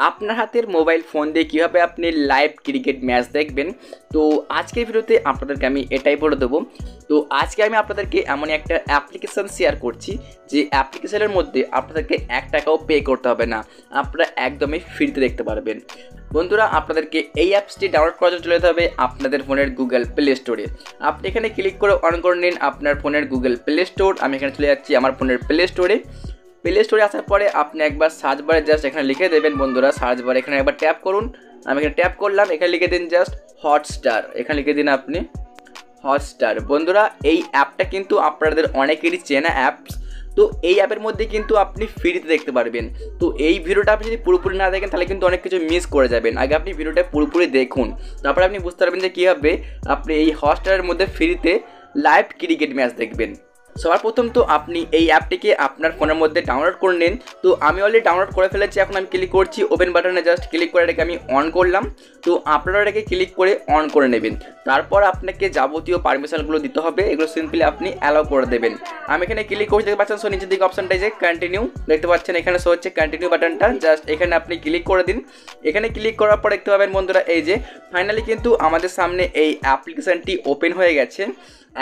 আপনার হাতের mobile phone দিয়ে কীভাবে আপনি লাইভ ক্রিকেট ম্যাচ দেখবেন। তো আজকের ভিডিওতে আপনাদেরকে আমি এটাই বলে দেবো। তো আজকে আমি আপনাদেরকে এমন একটা অ্যাপ্লিকেশান শেয়ার করছি যে অ্যাপ্লিকেশানের মধ্যে আপনাদেরকে 1 টাকাও পে করতে হবে না, আপনারা একদমই ফ্রিতে দেখতে পারবেন। বন্ধুরা, আপনাদেরকে এই অ্যাপসটি ডাউনলোড করার জন্য চলে যেতে হবে আপনাদের ফোনের গুগল প্লে স্টোরে। আপনি এখানে ক্লিক করে অন করে নিন আপনার ফোনের গুগল প্লে স্টোর। আমি এখানে চলে যাচ্ছি আমার ফোনের প্লে স্টোরে। প্লে স্টোরে আসার পরে আপনি একবার সার্চ বারে জাস্ট এখানে লিখে দেবেন। বন্ধুরা, সার্চ বারে এখানে একবার ট্যাপ করুন। আমি এখানে ট্যাপ করলাম, এখানে লিখে দিন জাস্ট হটস্টার। এখানে লিখে দিন আপনি হটস্টার। বন্ধুরা, এই অ্যাপটা কিন্তু আপনাদের অনেকেরই চেনা অ্যাপস। তো এই অ্যাপের মধ্যে কিন্তু আপনি ফ্রিতে দেখতে পারবেন। তো এই ভিডিওটা আপনি যদি পুরোপুরি না দেখেন তাহলে কিন্তু অনেক কিছু মিস করে যাবেন। আগে আপনি ভিডিওটা পুরোপুরি দেখুন, তারপরে আপনি বুঝতে পারবেন যে কীভাবে আপনি এই হটস্টারের মধ্যে ফ্রিতে লাইভ ক্রিকেট ম্যাচ দেখবেন। সবার প্রথম তো আপনি এই অ্যাপটিকে আপনার ফোনের মধ্যে ডাউনলোড করে নিন। তো আমি অলরেডি ডাউনলোড করে ফেলেছি। এখন আমি ক্লিক করছি ওপেন বাটনে, জাস্ট ক্লিক করে এটাকে আমি অন করলাম। তো আপনারা এটাকে ক্লিক করে অন করে নেবেন। তারপর আপনাকে যাবতীয় পারমিশনগুলো দিতে হবে, এগুলো সিম্পলি আপনি অ্যালাউ করে দেবেন। আমি এখানে ক্লিক করছি, দেখতে পাচ্ছেন নিচের দিকে অপশানটা যে কন্টিনিউ দেখতে পাচ্ছেন, এখানে শো হচ্ছে কন্টিনিউ বাটনটা। জাস্ট এখানে আপনি ক্লিক করে দিন। এখানে ক্লিক করার পর দেখতে পাবেন বন্ধুরা এই যে ফাইনালি কিন্তু আমাদের সামনে এই অ্যাপ্লিকেশানটি ওপেন হয়ে গেছে।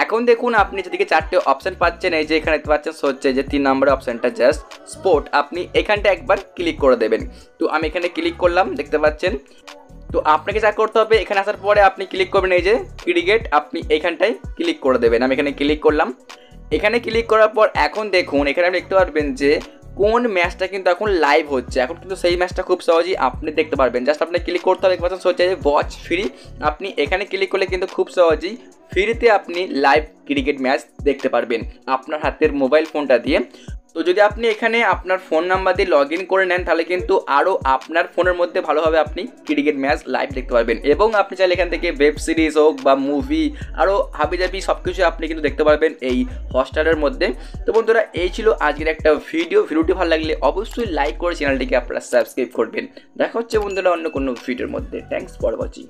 এখন দেখুন আপনি যেদিকে 4টে অপশান পাচ্ছেন, এই যে এখানে দেখতে পাচ্ছেন হচ্ছে যে 3 নম্বরের অপশানটা জাস্ট স্পোর্ট, আপনি এখানটা একবার ক্লিক করে দেবেন। তো আমি এখানে ক্লিক করলাম, দেখতে পাচ্ছেন। তো আপনাকে যা করতে হবে, এখানে আসার পরে আপনি ক্লিক করবেন এই যে ক্রিকেট, আপনি এইখানটায় ক্লিক করে দেবেন। আমি এখানে ক্লিক করলাম। এখানে ক্লিক করার পর এখন দেখুন এখানে আপনি দেখতে পারবেন যে কোন ম্যাচটা কিন্তু এখন লাইভ হচ্ছে। এখন কিন্তু সেই ম্যাচটা খুব সহজেই আপনি দেখতে পারবেন। জাস্ট আপনি ক্লিক করতে হবে, দেখতে পাচ্ছেন হচ্ছে যে ওয়াচ ফ্রি, আপনি এখানে ক্লিক করলে কিন্তু খুব সহজেই ফ্রিতে আপনি লাইভ ক্রিকেট ম্যাচ দেখতে পারবেন আপনার হাতের মোবাইল ফোনটা দিয়ে। তো যদি আপনি এখানে আপনার ফোন নাম্বার দিয়ে লগ ইন করে নেন তাহলে কিন্তু আরও আপনার ফোনের মধ্যে ভালোভাবে আপনি ক্রিকেট ম্যাচ লাইভ দেখতে পারবেন। এবং আপনি চাইলে এখান থেকে ওয়েব সিরিজ হোক বা মুভি আরও হাবিজাবি সব কিছু আপনি কিন্তু দেখতে পারবেন এই হটস্টারের মধ্যে। তো বন্ধুরা, এই ছিল আজকের একটা ভিডিওটি ভালো লাগলে অবশ্যই লাইক করে চ্যানেলটিকে আপনারা সাবস্ক্রাইব করবেন। দেখা হচ্ছে বন্ধুরা অন্য কোনো ভিডিওর মধ্যে। Thanks for watching.